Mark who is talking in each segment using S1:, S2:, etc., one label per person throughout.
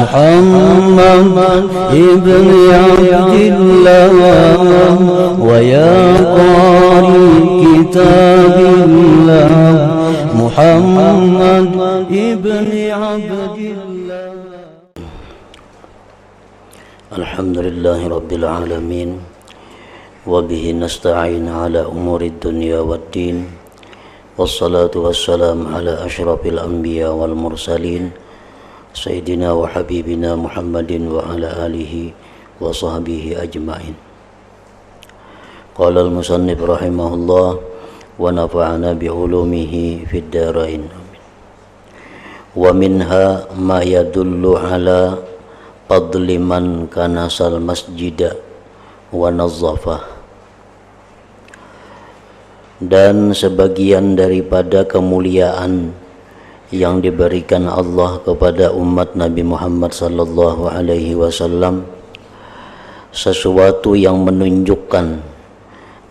S1: محمد ابن عبد الله ويا قارئ كتاب الله محمد ابن عبد الله. الحمد لله رب العالمين وبه نستعين على أمور الدنيا والدين والصلاة والسلام على أشرف الأنبياء والمرسلين سيدنا وحبيبنا محمد وعلى آله وصحبه أجمعين. قال المصنف رحمه الله ونفعنا بعلومه في الدارين. ومنها ما يدل على فضل من كنس المسجد ونظفه. Dan sebagian daripada kemuliaan yang diberikan Allah kepada umat Nabi Muhammad sallallahu alaihi wasallam, sesuatu yang menunjukkan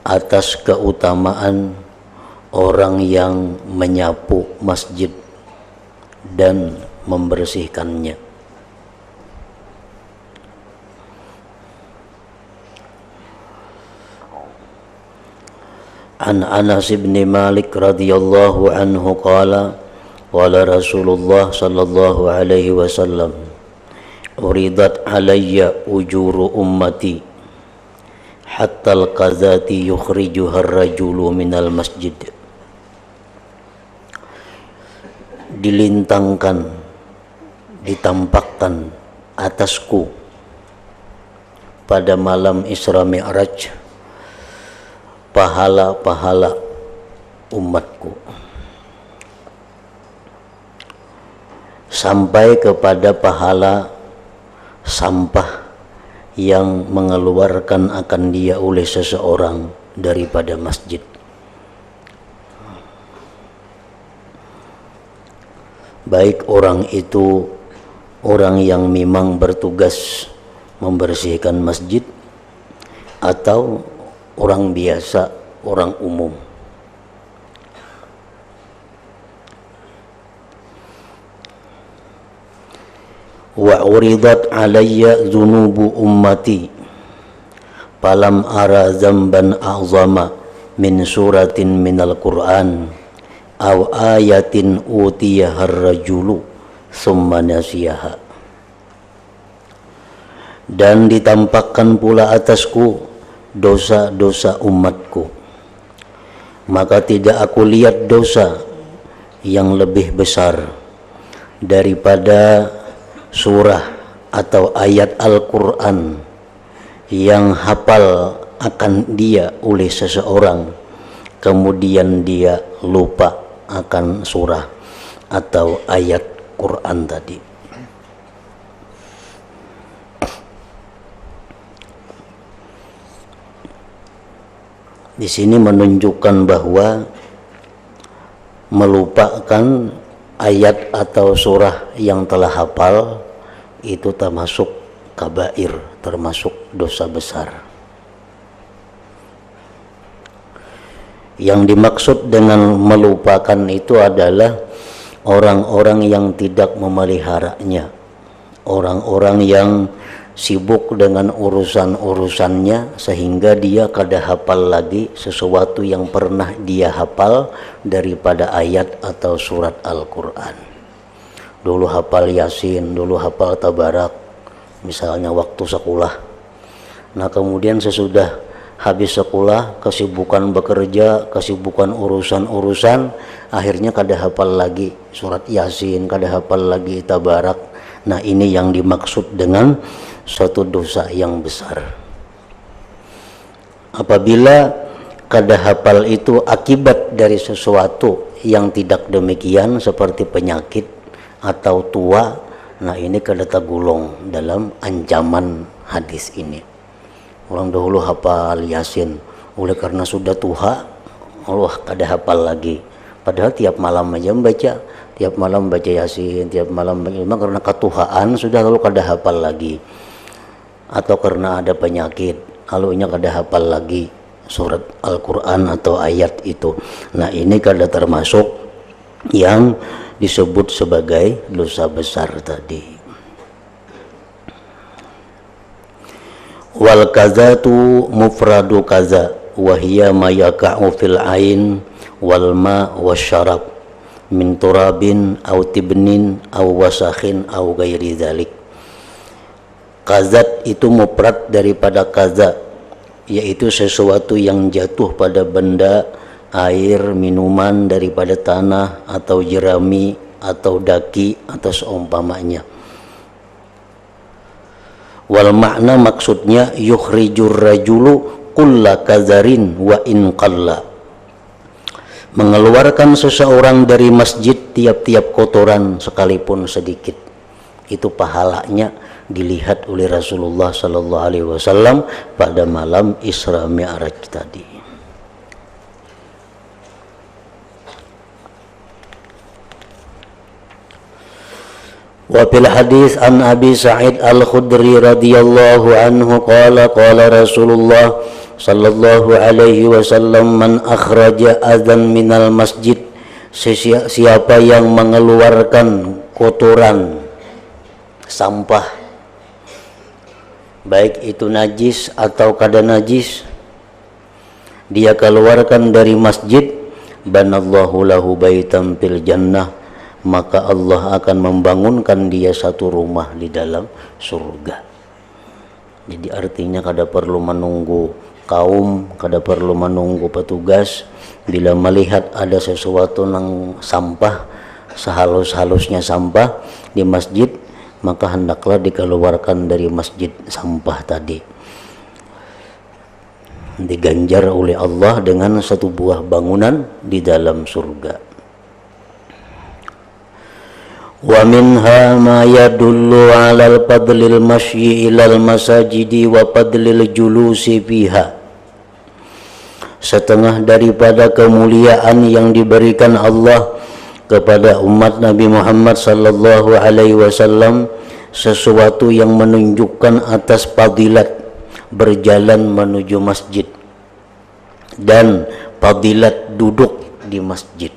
S1: atas keutamaan orang yang menyapu masjid dan membersihkannya. An Anas bin Malik radhiyallahu anhu qala qala Rasulullah sallallahu alaihi wasallam uridat alayya ujuru ummati hatta al-qazati yukhrijuha ar-rajulu minal masjid. Dilintangkan, ditampakkan atasku pada malam Isra Mi'raj pahala-pahala umatku sampai kepada pahala sampah yang mengeluarkan akan dia oleh seseorang daripada masjid. Baik orang itu orang yang memang bertugas membersihkan masjid atau orang biasa, orang umum. Wa uridat alayya dhunubu ummati falam ara zamban a'zama min suratin minal Qur'an aw ayatin utiyaha ar-rajulu thumma nasiyaha. Dan ditampakkan pula atasku dosa-dosa umatku, maka tidak aku lihat dosa yang lebih besar daripada surah atau ayat Al-Quran yang hafal akan dia oleh seseorang, kemudian dia lupa akan surah atau ayat Quran tadi. Di sini menunjukkan bahwa melupakan ayat atau surah yang telah hafal itu termasuk kabair, termasuk dosa besar. Yang dimaksud dengan melupakan itu adalah orang-orang yang tidak memeliharanya, orang-orang yang sibuk dengan urusan-urusannya sehingga dia kada hafal lagi sesuatu yang pernah dia hafal daripada ayat atau surat Al-Quran. Dulu hafal Yasin, dulu hafal Tabarak misalnya waktu sekolah. Nah kemudian sesudah habis sekolah, kesibukan bekerja, kesibukan urusan-urusan, akhirnya kada hafal lagi surat Yasin, kada hafal lagi Tabarak. Nah ini yang dimaksud dengan suatu dosa yang besar. Apabila kada hafal itu akibat dari sesuatu yang tidak demikian seperti penyakit atau tua, nah ini kada tergolong dalam ancaman hadis ini. Orang dahulu hafal Yasin, oleh karena sudah tua, Allah kada hafal lagi. Padahal tiap malam aja membaca, tiap malam baca Yasin, tiap malam memang karena ketuhaan sudah lalu kada hafal lagi. Atau karena ada penyakit, lalu kada hafal lagi surat Al-Quran atau ayat itu. Nah ini kada termasuk yang disebut sebagai dosa besar tadi. Wal kazatu mufradu kaza wa hiya ma yaka'u fil ain wal ma wasyarab min turabin aw tibnin aw wasakhin aw ghairi dzalik. Kazat itu mufrad daripada kaza, yaitu sesuatu yang jatuh pada benda, air, minuman daripada tanah atau jerami atau daki atau seumpamanya. Wal makna maksudnya yukhrijur rajulu kulla kazarin wa in qalla, mengeluarkan seseorang dari masjid tiap-tiap kotoran sekalipun sedikit. Itu pahalanya dilihat oleh Rasulullah sallallahu alaihi wasallam pada malam Isra Mi'raj tadi. Wa fil hadis an Abi Sa'id Al-Khudri radhiyallahu anhu qala qala Rasulullah sallallahu alaihi wasallam man akhraja adzan minal masjid, siapa yang mengeluarkan kotoran, sampah, baik itu najis atau kada najis, dia keluarkan dari masjid, banallahu lahu baitan fil jannah, maka Allah akan membangunkan dia satu rumah di dalam surga. Jadi artinya kada perlu menunggu kaum, kada perlu menunggu petugas. Bila melihat ada sesuatu yang sampah, sehalus-halusnya sampah di masjid, maka hendaklah dikeluarkan dari masjid sampah tadi. Diganjar oleh Allah dengan satu buah bangunan di dalam surga. Wa minha ma yadullu 'alal fadlil masyi ilal masajidi wa fadlil julusi fiha. Setengah daripada kemuliaan yang diberikan Allah kepada umat Nabi Muhammad sallallahu alaihi wasallam, sesuatu yang menunjukkan atas fadilat berjalan menuju masjid dan fadilat duduk di masjid.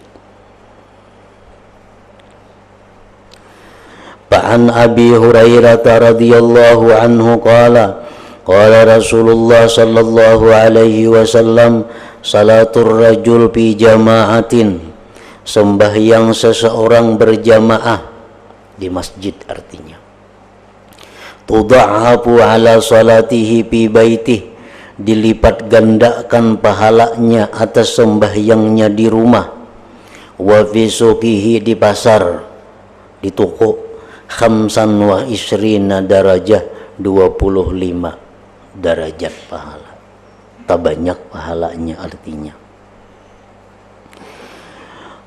S1: Fa'an Abi Hurairah radhiyallahu anhu qala qala Rasulullah sallallahu alaihi wasallam salatur rajul fi jama'atin, sembahyang seseorang berjamaah di masjid artinya, tudha'afu ala salatihi fi baitih, dilipat gandakan pahalanya atas sembahyangnya di rumah, wa fi suqihi, di pasar, di toko, khamsan wa isrina darajah, 25 derajat pahala. Tak banyak pahalanya artinya.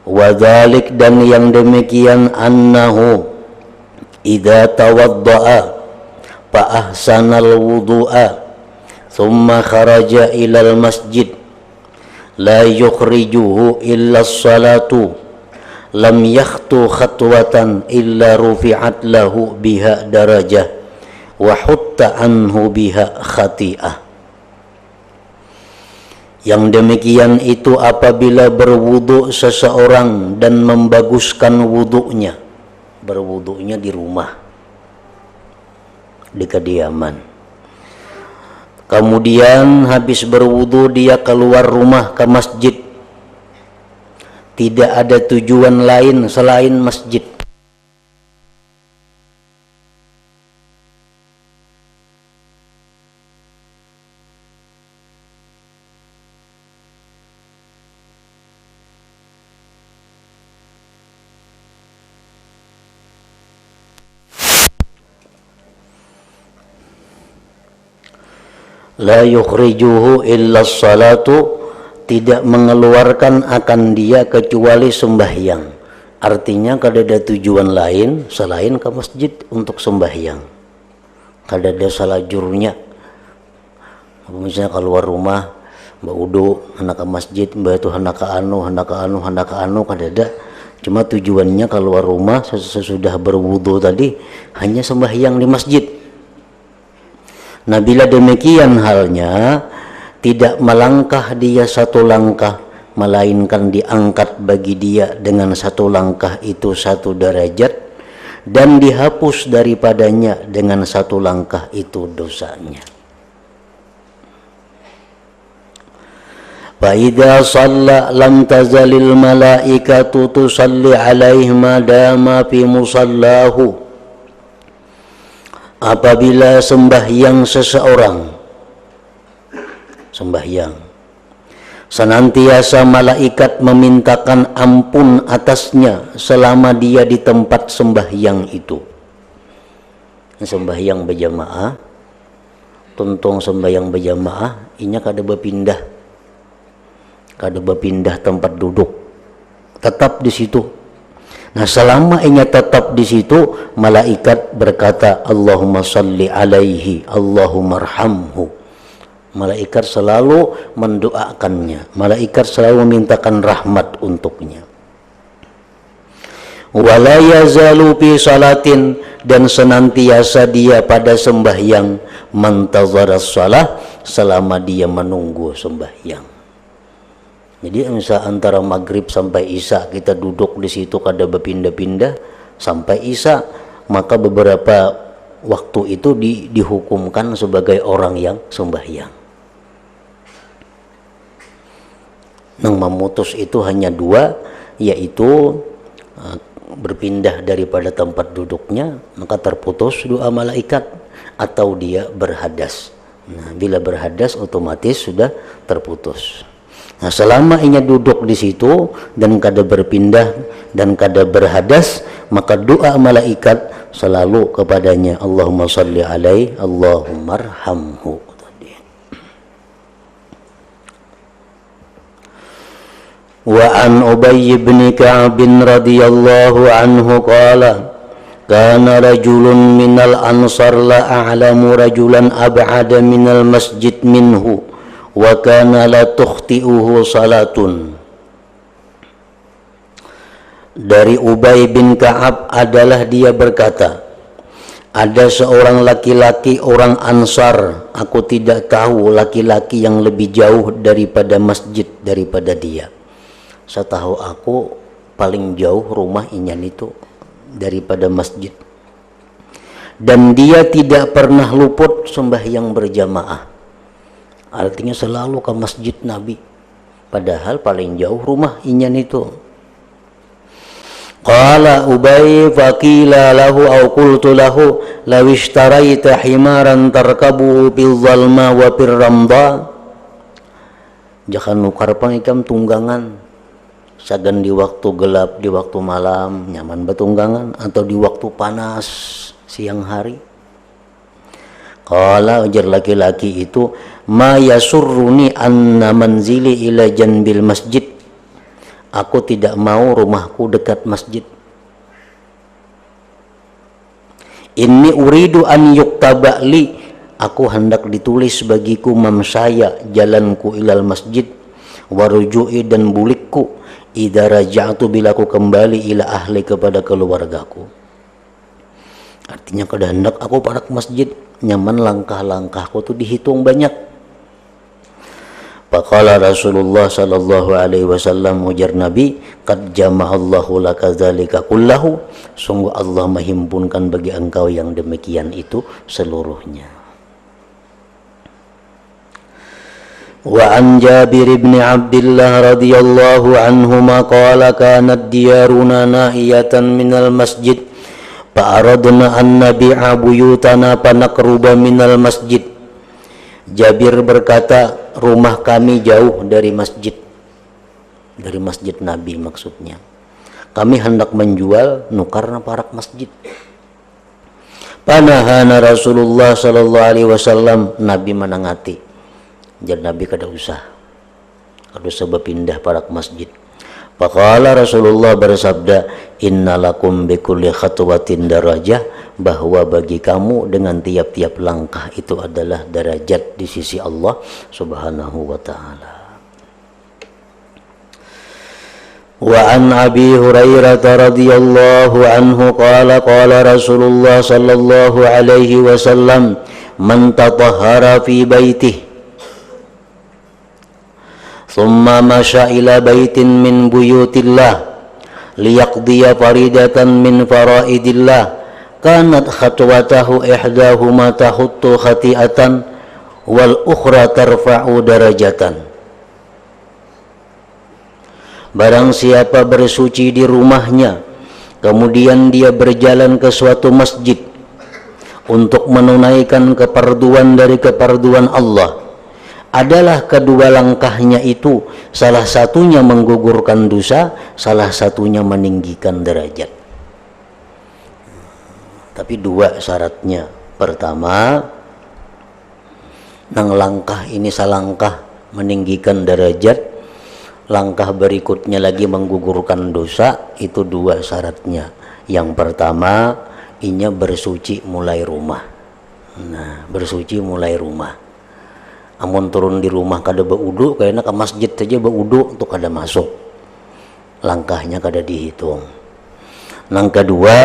S1: Wadhalik, dan yang demikian, annahu idza tawadda'a fa ahsanal wudu'a thumma kharaja ilal masjid la yukhrijuhu illa as-salatu lam yakhtu khatwatan illa rufi'at lahu biha darajah wa hutta anhu biha khati'ah. Yang demikian itu apabila berwudu seseorang dan membaguskan wudunya, berwudunya di rumah, di kediaman, kemudian habis berwudu dia keluar rumah ke masjid, tidak ada tujuan lain selain masjid, la yukhrijuhu illa salatu, tidak mengeluarkan akan dia kecuali sembahyang. Artinya kada ada tujuan lain selain ke masjid untuk sembahyang, kada ada salajurnya. Misalnya keluar rumah mbak udu hendak ke masjid, mbak itu hendak ke anu, kada ada. Cuma tujuannya keluar rumah sesudah berwudu tadi hanya sembahyang di masjid. Nah, bila demikian halnya, tidak melangkah dia satu langkah, melainkan diangkat bagi dia dengan satu langkah itu 1 derajat, dan dihapus daripadanya dengan 1 langkah itu dosanya. fa idza shalla lam tazalil malaikatu tusalli alaihi ma dama fi musallahu. Apabila sembahyang seseorang, sembahyang, senantiasa malaikat memintakan ampun atasnya selama dia di tempat sembahyang itu. Sembahyang berjamaah, tuntung sembahyang berjamaah, inya kada berpindah tempat duduk, tetap di situ. Nah, selama inya tetap di situ, malaikat berkata, Allahumma salli alaihi, Allahumma arhamhu. Malaikat selalu mendoakannya, malaikat selalu memintakan rahmat untuknya. Wala yazalu fi salatin, dan senantiasa dia pada sembahyang, mantazara shalah, selama dia menunggu sembahyang. Jadi misal antara maghrib sampai isya kita duduk di situ kada berpindah-pindah sampai isya, maka beberapa waktu itu dihukumkan sebagai orang yang sembahyang. Yang memutus itu hanya dua, yaitu berpindah daripada tempat duduknya, maka terputus doa malaikat, atau dia berhadas. Nah, bila berhadas otomatis sudah terputus. Nah, selama inya duduk di situ dan kada berpindah dan kada berhadas, maka doa malaikat selalu kepadanya, Allahumma salli alaihi, Allahumma arhamhu. Wa an Ubay bin Ka'ab radhiyallahu anhu qala kana rajulun minal ansar la a'lamu rajulan ab'ada minal masjid minhu wa kana la tukhti'uhu salatun. Dari Ubay bin Ka'ab adalah dia berkata, ada seorang laki-laki orang Ansar, aku tidak tahu laki-laki yang lebih jauh daripada masjid daripada dia. Setahu aku paling jauh rumah inyan itu daripada masjid, dan dia tidak pernah luput sembahyang berjamaah. Artinya selalu ke masjid Nabi, padahal paling jauh rumah inyan itu. Qala Ubay faqila lahu aw qultu lahu law ishtaraita himaran tarkabu bil zalma wa bir ramda. Jangan nukar pangikam tunggangan sagan di waktu gelap, di waktu malam nyaman betunggangan, atau di waktu panas siang hari. Qala, ujar laki-laki itu, ma yasurruni anna manzili ila janbil masjid, aku tidak mau rumahku dekat masjid. Inni uridu an yuktaba li, aku hendak ditulis bagiku mamsaya, jalanku ilal masjid, waruju'i, dan bulikku, idza raja'tu, bila aku kembali, ila ahli, kepada keluargaku. Artinya kada hendak aku pada ke masjid, nyaman langkah-langkahku tuh dihitung banyak. Faqala Rasulullah sallallahu alaihi wasallam, ujar Nabi, qad jama'allahu laka dzalika kullahu, sungguh Allah menghimpunkan bagi engkau yang demikian itu seluruhnya. Wa an Jabir bin Abdullah radhiyallahu anhuma qala kanat diyaruna nahiyatan minal masjid fa aradna an nabi'a buyutana fa naqruba minal masjid. Jabir berkata, rumah kami jauh dari masjid Nabi maksudnya. Kami hendak menjual nukarna parak masjid. Panahana Rasulullah sallallahu alaihi wasallam, Nabi menangati. Jadi Nabi kada usah berpindah parak masjid. Faqala Rasulullah bersabda, innalakum bikulli khatwatin darajah, bahwa bagi kamu dengan tiap-tiap langkah itu adalah derajat di sisi Allah Subhanahu wa taala. Wa an Abi Hurairah radhiyallahu anhu qala qala Rasulullah sallallahu alaihi wasallam, man tatahhara fi baitihi thumma masya ila baitin min buyutillah liyaqdiya faridatan min faraidillah kanat khatwatahu ihdahuma tahuttu khati'atan wal ukhra tarfa'u darajatan. Barang siapa bersuci di rumahnya, kemudian dia berjalan ke suatu masjid untuk menunaikan keperduan dari keperduan Allah, adalah kedua langkahnya itu salah satunya menggugurkan dosa, salah satunya meninggikan derajat. Tapi dua syaratnya. Pertama, nang langkah ini salangkah meninggikan derajat, langkah berikutnya lagi menggugurkan dosa, itu dua syaratnya. Yang pertama, inya bersuci mulai rumah. Nah, bersuci mulai rumah. Amun turun di rumah kada baudu, kayaknya ke masjid saja baudu untuk kada masuk. Langkahnya kada dihitung. Yang kedua,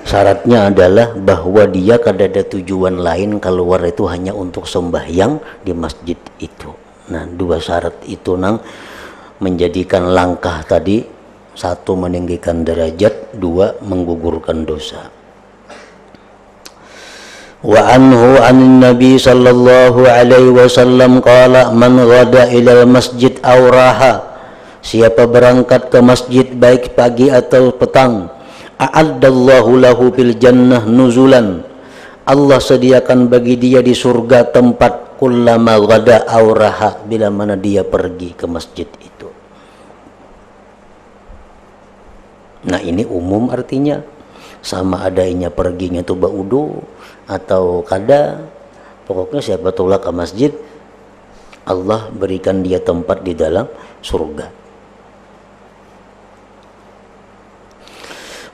S1: syaratnya adalah bahwa dia kada ada tujuan lain keluar itu hanya untuk sembahyang di masjid itu. Nah, dua syarat itu nang menjadikan langkah tadi, satu meninggikan derajat, dua menggugurkan dosa. Wa anhu an Nabi sallallahu alaihi wasallam qala man ghada ila masjid aw raha, siapa berangkat ke masjid baik pagi atau petang, a'addallahu lahu fil jannah nuzulan, Allah sediakan bagi dia di surga tempat kullama ghada aw raha, bila mana dia pergi ke masjid itu. Nah, ini umum artinya, sama adanya perginya tuh baudu atau kada, pokoknya siapa tolak ke masjid, Allah berikan dia tempat di dalam surga.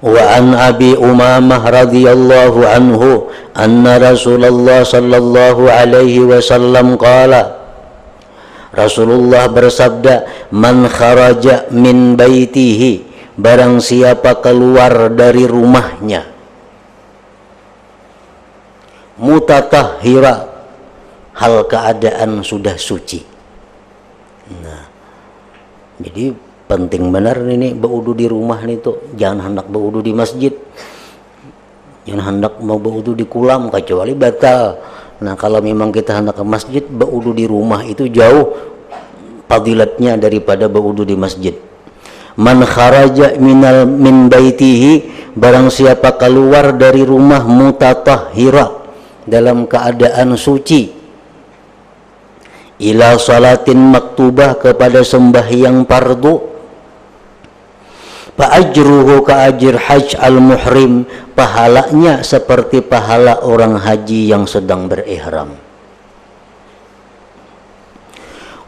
S1: Wa an Abi Umamah radhiyallahu anhu anna Rasulullah sallallahu alaihi wasallam qala, Rasulullah bersabda, man kharaja min baitihi, barang siapa keluar dari rumahnya, mutatahhira, hal keadaan sudah suci. Nah, jadi penting benar ini baudu di rumah nih tuh, jangan hendak baudu di masjid, jangan hendak mau baudu di kulam kecuali batal. Nah, kalau memang kita hendak ke masjid, baudu di rumah itu jauh fadilatnya daripada baudu di masjid. Man kharaja min baitihi, barang siapa keluar dari rumah mutatahhira, dalam keadaan suci, ila salatin maktubah, kepada sembahyang fardu, fa ajruhu ka ajr hajj al muhrim, pahalanya seperti pahala orang haji yang sedang berihram.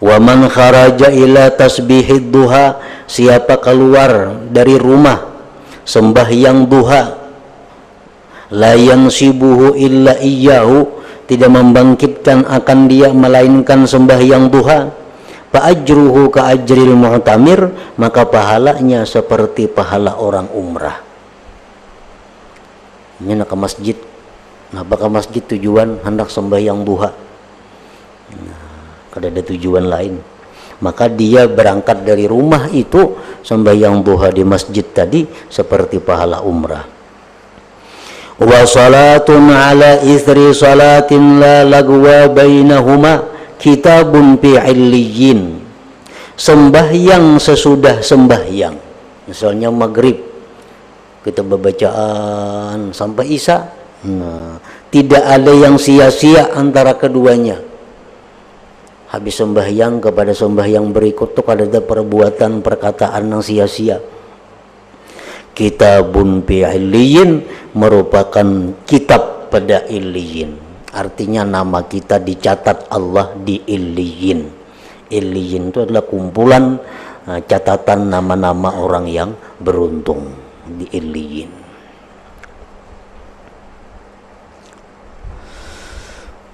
S1: Wa man kharaja ila tasbihid duha, siapa keluar dari rumah sembahyang duha, la yansibuhu illa iyyahu, tidak membangkitkan akan dia melainkan sembahyang duha, fa ajruhu ka ajril mu'tamir, maka pahalanya seperti pahala orang umrah. Ini nak ke masjid, ngapa ke masjid tujuan hendak sembahyang duha, nah, kada ada tujuan lain, maka dia berangkat dari rumah itu sembahyang duha di masjid tadi seperti pahala umrah. Wa salatun ala ithri salatin la lagwa bainahuma kitabun fi illiyin, sembahyang sesudah sembahyang, misalnya maghrib kita bacaan sampai isya, nah, tidak ada yang sia-sia antara keduanya. Habis sembahyang kepada sembahyang berikut tuh ada perbuatan perkataan yang sia-sia. Kitabun fi illiyin merupakan kitab pada illiyin, artinya nama kita dicatat Allah di illiyin. Illiyin itu adalah kumpulan catatan nama-nama orang yang beruntung di illiyin.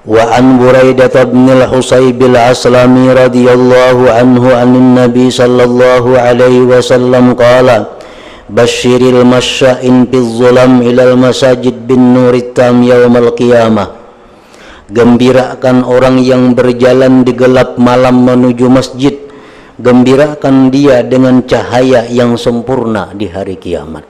S1: Wa an Buraidah bin al-Husayb al-Aslami radhiyallahu anhu anin Nabi sallallahu alaihi wasallam qala, basyiril masya'in fil zulam ilal masajid bin nurit tam yaumal qiyamah, gembirakan orang yang berjalan di gelap malam menuju masjid, gembirakan dia dengan cahaya yang sempurna di hari kiamat.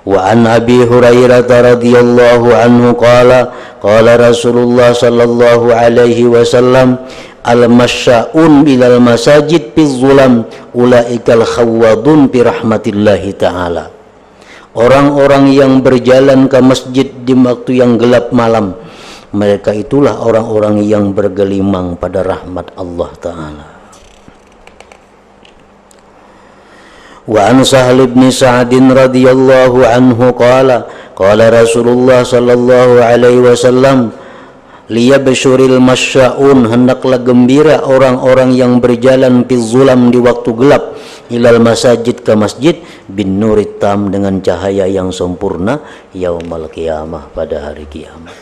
S1: Wa an Abi Hurairah radhiyallahu anhu qala qala Rasulullah sallallahu alaihi wasallam, al-masya'un ilal masajid fi zulam ulaikal khawadun bi rahmatillahi ta'ala. Orang-orang yang berjalan ke masjid di waktu yang gelap malam, mereka itulah orang-orang yang bergelimang pada rahmat Allah Ta'ala. Wa an Sahal bin Sa'd radhiyallahu anhu qala Rasulullah sallallahu alaihi wasallam, liyabshuril masya'un, hendaklah gembira orang-orang yang berjalan fi zulam di waktu gelap, ilal masajid, ke masjid, bin nurit tam, dengan cahaya yang sempurna, yaumal qiyamah, pada hari kiamat.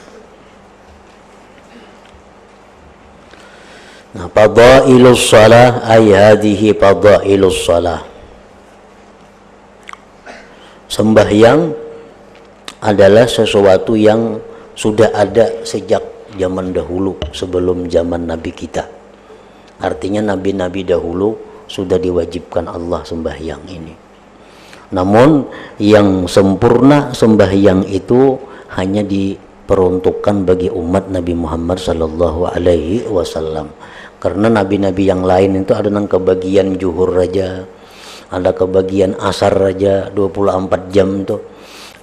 S1: Nah, fadailus shalah ay hadhihi fadailus shalah. Sembahyang adalah sesuatu yang sudah ada sejak zaman dahulu, sebelum zaman Nabi kita. Artinya nabi-nabi dahulu sudah diwajibkan Allah sembahyang ini. Namun yang sempurna sembahyang itu hanya diperuntukkan bagi umat Nabi Muhammad sallallahu alaihi wasallam. Karena nabi-nabi yang lain itu ada yang kebagian zuhur aja, ada kebagian asar aja 24 jam tuh,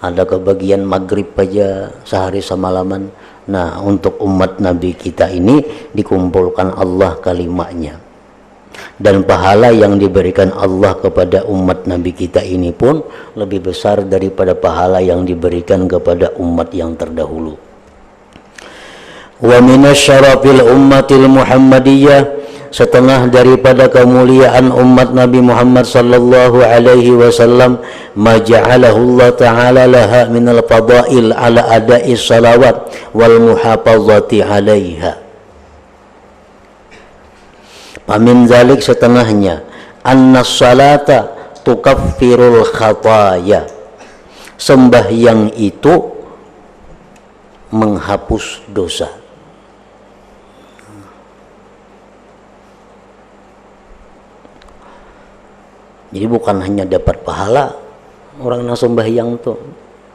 S1: ada kebagian maghrib aja sehari semalaman. Nah, untuk umat Nabi kita ini dikumpulkan Allah kalimatnya, dan pahala yang diberikan Allah kepada umat Nabi kita ini pun lebih besar daripada pahala yang diberikan kepada umat yang terdahulu. Wa minasyarafil ummatil Muhammadiyah, setengah daripada kemuliaan umat Nabi Muhammad sallallahu alaihi wasallam, ma ja'alahu Allah ta'ala laha minal fadail ala adai salawat wal muhafazati 'alaiha. Pamin zalik, setengahnya, anna salata tukaffirul khataya, sembahyang itu menghapus dosa. Jadi bukan hanya dapat pahala orang yang sembahyang tuh,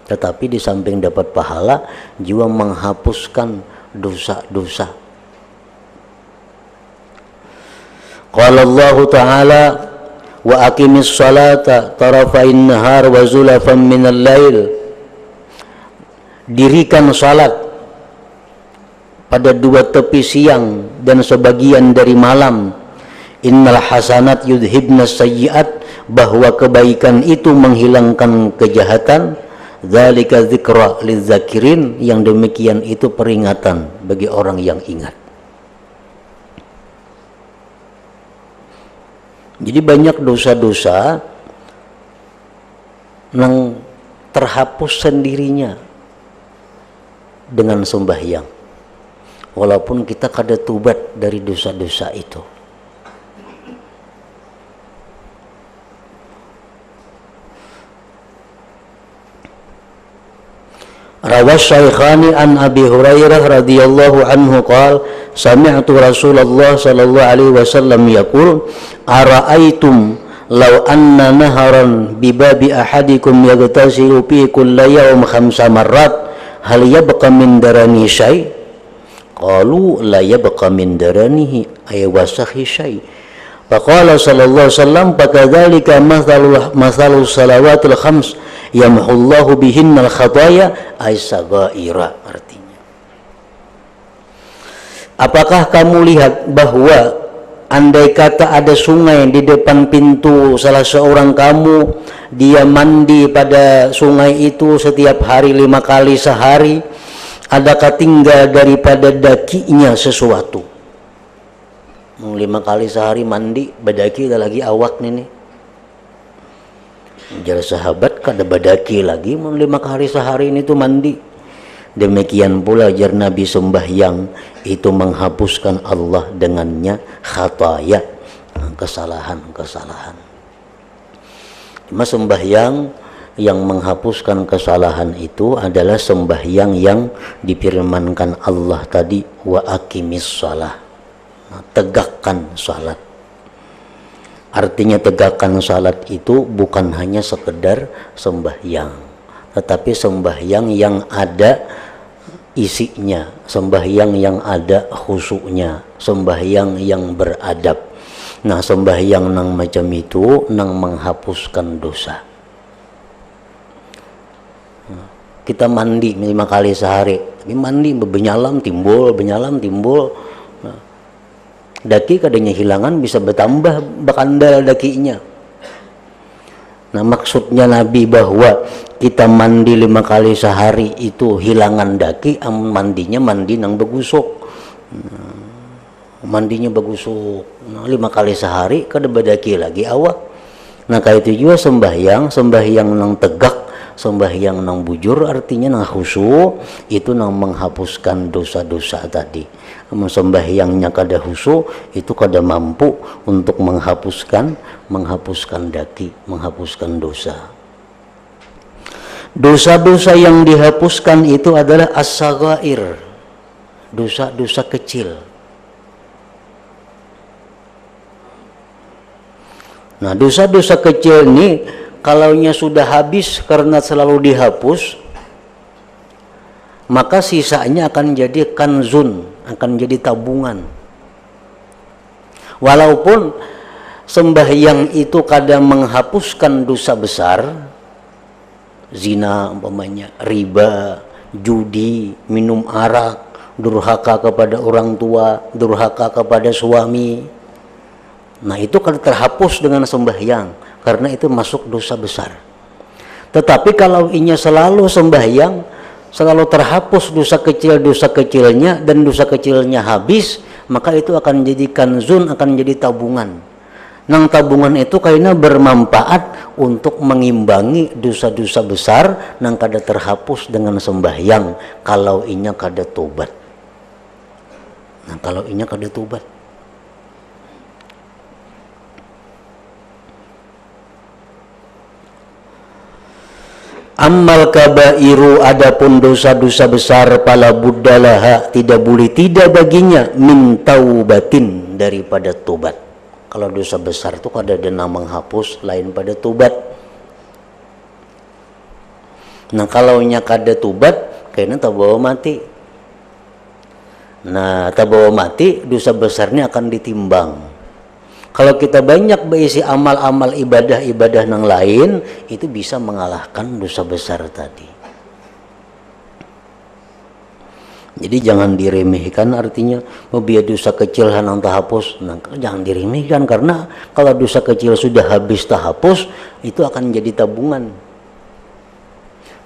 S1: tetapi di samping dapat pahala juga menghapuskan dosa-dosa. Qala Allah Ta'ala, wa aqimis salata tarafain nahar wa zulafan minal lail, dirikan salat pada dua tepi siang dan sebagian dari malam. Innal hasanat yudhibnas sayyi'at, bahwa kebaikan itu menghilangkan kejahatan. Dzalika dzikra lidzakirin, yang demikian itu peringatan bagi orang yang ingat. Jadi banyak dosa-dosa yang terhapus sendirinya dengan sembahyang, walaupun kita kada tubat dari dosa-dosa itu. Rawas Syaikhani an Abi Hurairah radhiyallahu anhu qala sami'tu Rasulullah sallallahu alaihi wasallam yaqul ara'aitum law anna naharan bi babi ahadikum yaghtasilu fi kulli yawm 5 marrat hal yabqa min darani syai'? Qalu la yabqa min daranihi ay wasakhi syai'. Faqala sallallahu alaihi wasallam fakadzalika mathalus salawatil khams yamhullahu bihinnal khataya ay sagaira. Artinya, apakah kamu lihat bahwa andai kata ada sungai di depan pintu salah seorang kamu, dia mandi pada sungai itu setiap hari 5 kali sehari, adakah tinggal daripada dakinya sesuatu? 5 kali sehari mandi, badaki dah lagi awak nih. Jar sahabat kada badaki lagi 5 kali sehari ini tuh mandi. Demikian pula jar Nabi sembahyang itu menghapuskan Allah dengannya khataya, kesalahan-kesalahan. Cuma sembahyang yang menghapuskan kesalahan itu adalah sembahyang yang difirmankan Allah tadi, wa aqimis shalah, tegakkan salat. Artinya tegakkan salat itu bukan hanya sekedar sembahyang, tetapi sembahyang yang ada isinya, sembahyang yang ada khusyuknya, sembahyang yang beradab. Nah, sembahyang nang macam itu nang menghapuskan dosa. Kita mandi 5 kali sehari, tapi mandi benyalam timbul. Nah, daki kadangnya hilangan bisa bertambah bakandal dakinya. Nah, maksudnya Nabi bahwa kita mandi 5 kali sehari itu hilangan daki, mandinya mandi nang begusuk. Mandinya begusuk. Nah, 5 kali sehari kada badaki lagi awak. Nah, kayak itu juga sembahyang nang tegak, sembahyang nang bujur, artinya nang khusyuk, itu nang menghapuskan dosa-dosa tadi. Sembahyangnya kada khusyuk, itu kada mampu untuk menghapuskan daki, menghapuskan dosa. Dosa-dosa yang dihapuskan itu adalah as-saghair, dosa-dosa kecil. Nah, dosa-dosa kecil ini kalaunya sudah habis karena selalu dihapus, maka sisanya akan jadi kanzun, akan jadi tabungan. Walaupun sembahyang itu kadang menghapuskan dosa besar, zina umpamanya, riba, judi, minum arak, durhaka kepada orang tua, durhaka kepada suami. Nah, itu kan terhapus dengan sembahyang, karena itu masuk dosa besar. Tetapi kalau inya selalu sembahyang, selalu terhapus dosa kecilnya, dan dosa kecilnya habis, maka itu akan jadi kanzun, akan jadi tabungan. Nang tabungan itu kayaknya bermanfaat untuk mengimbangi dosa-dosa besar nang kada terhapus dengan sembahyang kalau inya kada tobat. Nah, kalau inya kada tobat. Ammal kabairu, adapun dosa-dosa besar, pala buddalaha, tidak baginya min taubatin, daripada tobat. Kalau dosa besar itu kada ada menghapus lain pada tobat. Nah, kalau nya kada tobat, kayaknya tak bawa mati. Nah, tak bawa mati, dosa besarnya akan ditimbang. Kalau kita banyak berisi amal-amal ibadah yang lain, itu bisa mengalahkan dosa besar tadi. Jadi jangan diremehkan, artinya biar dosa kecil hanang tahapus. Nah, jangan diremehkan, karena kalau dosa kecil sudah habis tahapus, itu akan jadi tabungan.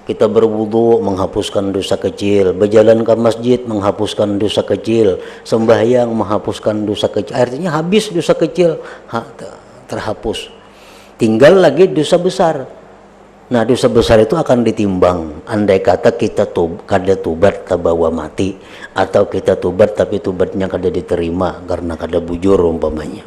S1: Kita berwudu menghapuskan dosa kecil, berjalan ke masjid menghapuskan dosa kecil, sembahyang menghapuskan dosa kecil. Artinya habis dosa kecil terhapus. Tinggal lagi dosa besar. Nah, dosa besar itu akan ditimbang. Andai kata kita kada tobat tabawa mati, atau kita tobat tapi tobatnya kada diterima karena kada bujur umpamanya.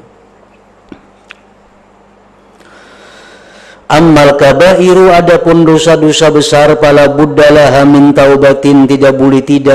S1: Ammal kabairu, adapun dosa-dosa besar, pala buddalah min taubatin, tidak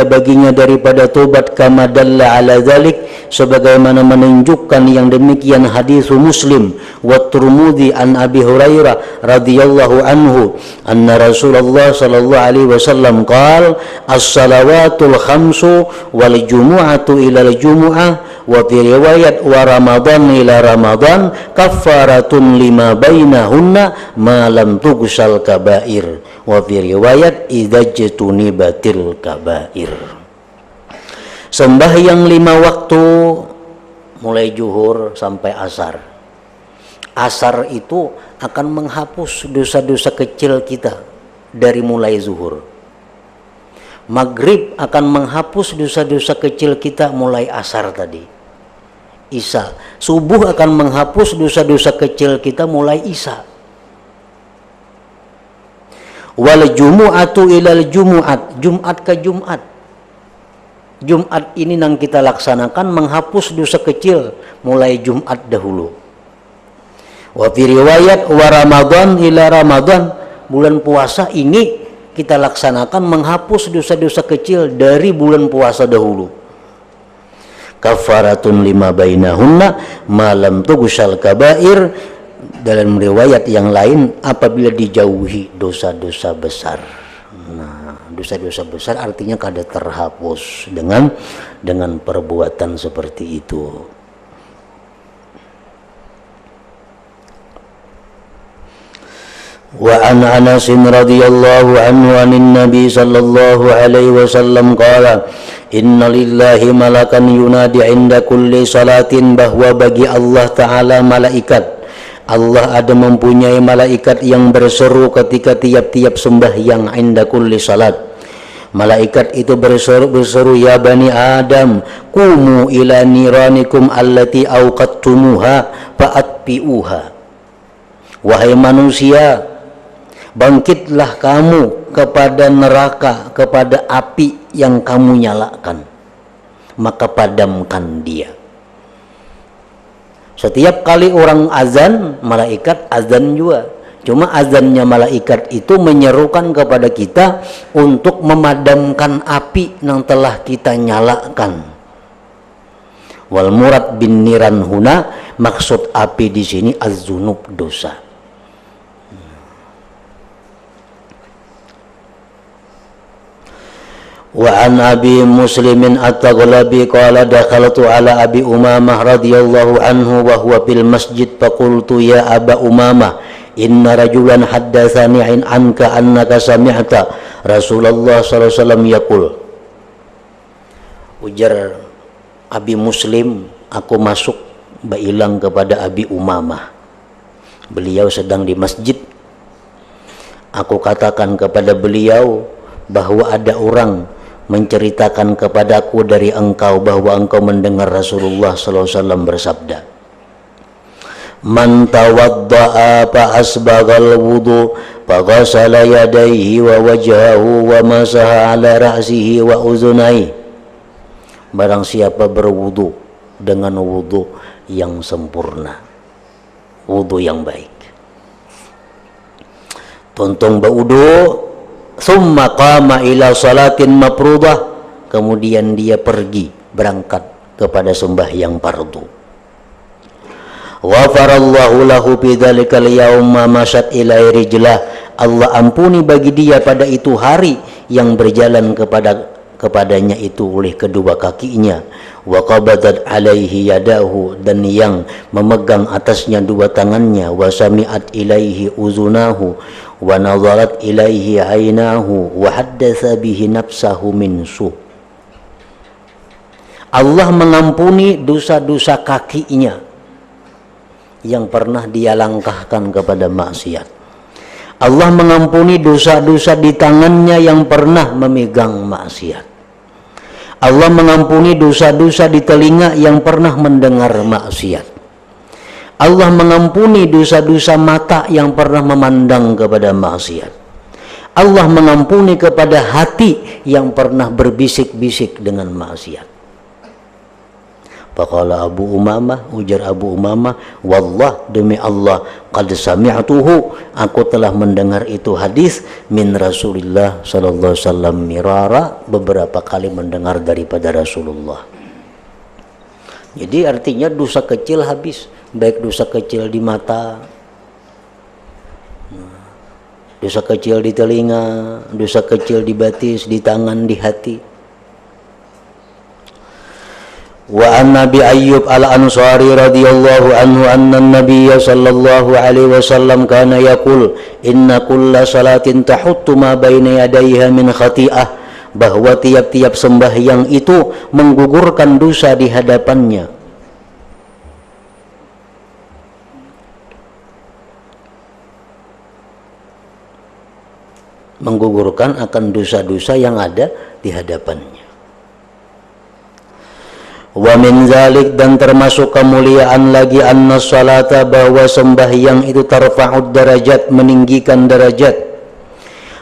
S1: baginya daripada tobat, kama dalla ala dzalik, sebagaimana menunjukkan yang demikian hadis Muslim wa Tirmidzi an Abi Hurairah radhiyallahu anhu anna Rasulullah sallallahu alaihi wasallam qala as-salawatul khamsu wal jumu'atu ila al-jumu'ah wa fi riwayat wa Ramadan ila Ramadan kaffaratun lima bainahunna ma lam tughsal kabair wa fi riwayat idzajtunibatil kabair. Sembahyang 5 waktu mulai zuhur sampai asar. Asar itu akan menghapus dosa-dosa kecil kita dari mulai zuhur. Maghrib akan menghapus dosa-dosa kecil kita mulai asar tadi. Isya, subuh akan menghapus dosa-dosa kecil kita mulai isya. Wal jumu'atu ilal jumu'at, Jumat ke Jumat. Jumat ini yang kita laksanakan menghapus dosa kecil mulai Jumat dahulu. Wa fi riwayat wa Ramadan ila Ramadan, bulan puasa ini kita laksanakan menghapus dosa-dosa kecil dari bulan puasa dahulu. Kafaratun lima bainahunna malam tughsal kabair, dalam riwayat yang lain apabila dijauhi dosa-dosa besar. Nah, dosa-dosa besar artinya kada terhapus dengan perbuatan seperti itu. Wa an Anas radhiyallahu anhu anin Nabi sallallahu alaihi wasallam qala inna lillahi malakan yunadi inda kulli salatin, bahwa bagi Allah Ta'ala malaikat, Allah ada mempunyai malaikat yang berseru ketika tiap-tiap sembahyang inda kulli salat. Malaikat itu berseru ya bani Adam kumu ila niranikum allati awqattumuha fa'atbi'uha. Wahai manusia, bangkitlah kamu kepada neraka, kepada api yang kamu nyalakan, maka padamkan dia. Setiap kali orang azan, malaikat azan juga. Cuma azannya malaikat itu menyerukan kepada kita untuk memadamkan api yang telah kita nyalakan. Wal murad bin niran huna, maksud api di sini az-zunub, dosa. Wa an Abi Muslimin at-Taghlabi qala dakhaltu ala Abi Umamah radhiyallahu anhu wa huwa fil masjid faqultu ya Aba Umamah inna rajulan haddatsani anka annaka sami'ta Rasulullah sallallahu alaihi wasallam yaqul. Ujar Abi Muslim, aku masuk bailang kepada Abi Umamah, beliau sedang di masjid. Aku katakan kepada beliau bahwa ada orang menceritakan kepadaku dari engkau bahwa engkau mendengar Rasulullah sallallahu alaihi wasallam bersabda, man tawadda'a fa asbaghal wudu fa ghasala yadayhi wa wajhahu wa masaha ala ra'sihi wa uzunai. Barang siapa berwudu dengan wudu yang sempurna, wudu yang baik, tontong berwudu, summa qama ila salatin mafruḍah, kemudian dia pergi berangkat kepada sembahyang fardu. Ghafarallahu lahu bidzalikal yauma masyat ila rijlah, Allah ampuni bagi dia pada itu hari yang berjalan kepadanya itu oleh kedua kakinya. Wa qabadat alaihi yadahu, dan yang memegang atasnya dua tangannya. Wa sami'at ilaihi uzunahu wa nazarat ilaihi ainahu wa haddatsa bihi nafsahu min su. Allah mengampuni dosa-dosa kakinya yang pernah dia langkahkan kepada maksiat. Allah mengampuni dosa-dosa di tangannya yang pernah memegang maksiat. Allah mengampuni dosa-dosa di telinga yang pernah mendengar maksiat. Allah mengampuni dosa-dosa mata yang pernah memandang kepada maksiat. Allah mengampuni kepada hati yang pernah berbisik-bisik dengan maksiat. Faqala Abu Umamah, ujar Abu Umamah, wallah, demi Allah, qad sami'tuhu, aku telah mendengar itu hadis min Rasulillah sallallahu alaihi wasallam mirara, beberapa kali mendengar daripada Rasulullah. Jadi artinya dosa kecil habis, baik dosa kecil di mata, dosa kecil di telinga, dosa kecil di batis, di tangan, di hati. Wa an Nabi Ayyub al-Ansari radhiyallahu anhu anna an-nabiy sallallahu alaihi wasallam kana yaqul inna kulla salatin tahuttu ma baina yadayha min khati'ah, bahwa tiap-tiap sembahyang itu menggugurkan dosa di hadapannya. Menggugurkan akan dosa-dosa yang ada di hadapannya. Wa min zalik, dan termasuk kemuliaan lagi, anna salata, bahwa sembahyang itu tarfa'ud darajat, meninggikan derajat.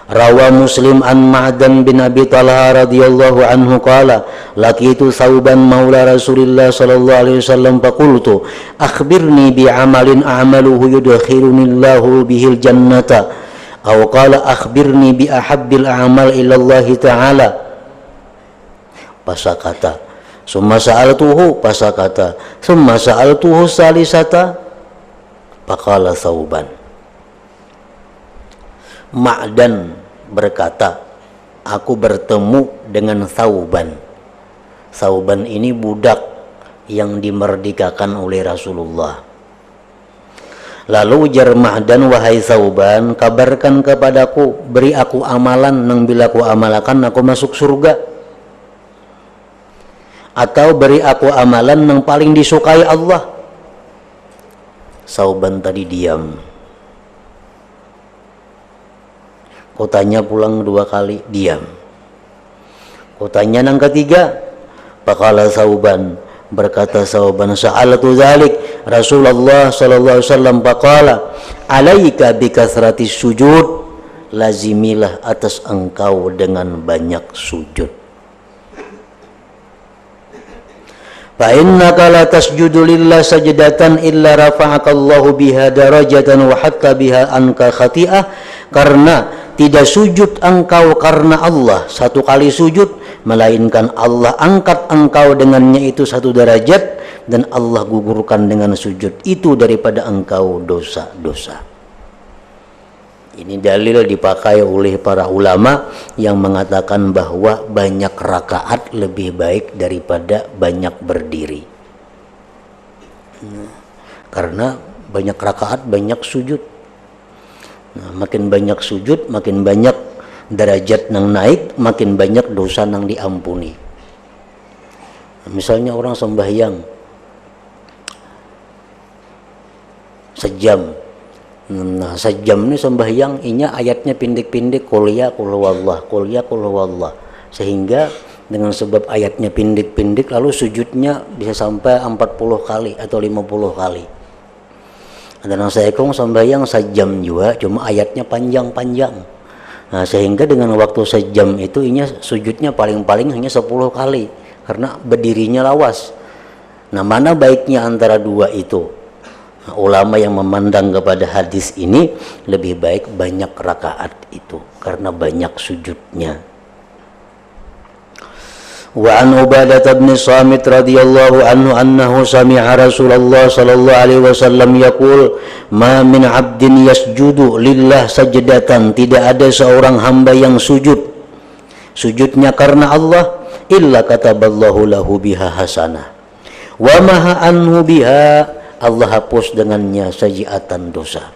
S1: Rawa Muslim an Ma'dan bin Abi Talha radhiyallahu anhu qala laqitu Thauban maula Rasulillah sallallahu alaihi wasallam faqultu akhbirni bi amalin a'maluhu yudkhiluni Allahu bihil jannata aw qala akhbirni bi ahabbil a'mal ila Allah ta'ala. Pasakata summa sa'altuhu, pasakata summa sa'altuhu salisata, faqala Thauban. Ma'dan berkata aku bertemu dengan Thauban. Thauban ini budak yang dimerdekakan oleh Rasulullah. Lalu ujar Ma'dan, wahai Thauban, kabarkan kepadaku, beri aku amalan nang bila aku amalkan aku masuk surga, atau beri aku amalan nang paling disukai Allah. Thauban tadi diam. Kau tanya pulang 2 kali, diam. Kau tanya nang ketiga, faqala Thauban, berkata Thauban, sa'alatu dzalik Rasulullah sallallahu alaihi wasallam faqala alaika bikathrati sujud, lazimilah atas engkau dengan banyak sujud. Fa innaka la tasjudu lillah sajdatan illa rafa'akallahu biha darajatan wa hatta biha anka khati'ah, karena tidak sujud engkau karena Allah 1 kali sujud, melainkan Allah angkat engkau dengannya itu 1 derajat, dan Allah gugurkan dengan sujud itu daripada engkau dosa-dosa. Ini dalil dipakai oleh para ulama yang mengatakan bahwa banyak rakaat lebih baik daripada banyak berdiri. Karena banyak rakaat banyak sujud. Nah, makin banyak sujud, makin banyak derajat nang naik, makin banyak dosa nang diampuni. Misalnya orang sembahyang sejam, nah sejam ini sembahyang inya ayatnya pendek-pendek, qul ya qul huwallah, qul ya qul huwallah, sehingga dengan sebab ayatnya pendek-pendek lalu sujudnya bisa sampai 40 kali atau 50 kali. Ada yang saya sembahyang sejam juga, cuma ayatnya panjang-panjang. Nah, sehingga dengan waktu sejam itu inya sujudnya paling-paling hanya 10 kali karena berdirinya lawas. Nah, mana baiknya antara 2 itu? Nah, ulama yang memandang kepada hadis ini lebih baik banyak rakaat itu karena banyak sujudnya. Wa an Ubadah bin Samit radhiyallahu anhu annahu sami'a Rasulullah sallallahu alaihi wasallam yaqul, ma min 'abdin yasjudu lillah sajdatan, tidak ada seorang hamba yang sujudnya karena Allah, illa kataballahu lahu biha hasanah wa maha anhu biha, Allah hapus dengannya sajiatan dosa,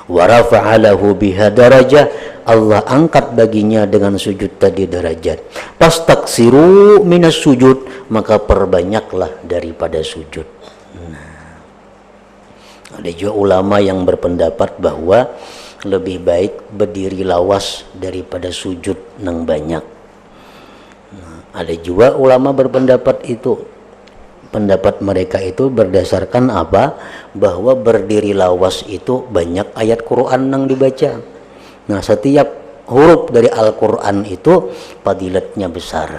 S1: wa rafa'a lahu biha darajah, Allah angkat baginya dengan sujud tadi derajat. Fastaksiru minas sujud, maka perbanyaklah daripada sujud. Nah, ada juga ulama yang berpendapat bahwa lebih baik berdiri lawas daripada sujud nang banyak. Nah, ada juga ulama berpendapat itu. Pendapat mereka itu berdasarkan apa? Bahwa berdiri lawas itu banyak ayat Quran nang dibaca. Nah, setiap huruf dari Al-Quran itu fadilatnya besar.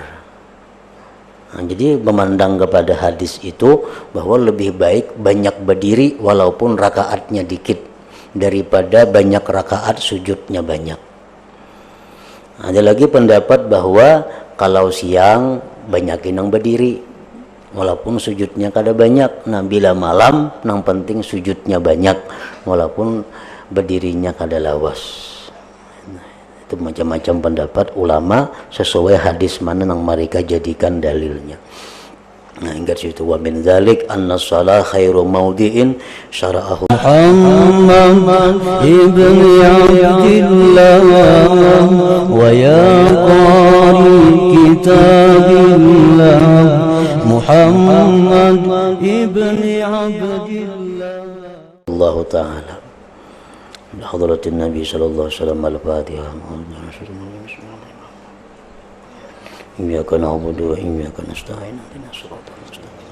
S1: Nah, jadi memandang kepada hadis itu bahwa lebih baik banyak berdiri walaupun rakaatnya dikit daripada banyak rakaat sujudnya banyak. Ada lagi pendapat bahwa kalau siang banyakin yang berdiri walaupun sujudnya kada banyak. Nah, bila malam yang penting sujudnya banyak walaupun berdirinya kada lawas. Itu macam-macam pendapat ulama sesuai hadis mana yang mereka jadikan dalilnya. Nah, ingat situ, wa min dzalik anna shalah khairu maudiin syara'ahu Muhammad ibn Abdillah wa ya qari kitabillah Muhammad ibn Abdillah. Allah Ta'ala Hadratin Nabi sallallahu alaihi wasallam. Al-Fatihah. Iyyaka na'budu wa iyyaka nasta'in. Ihdinas siratal mustaqim.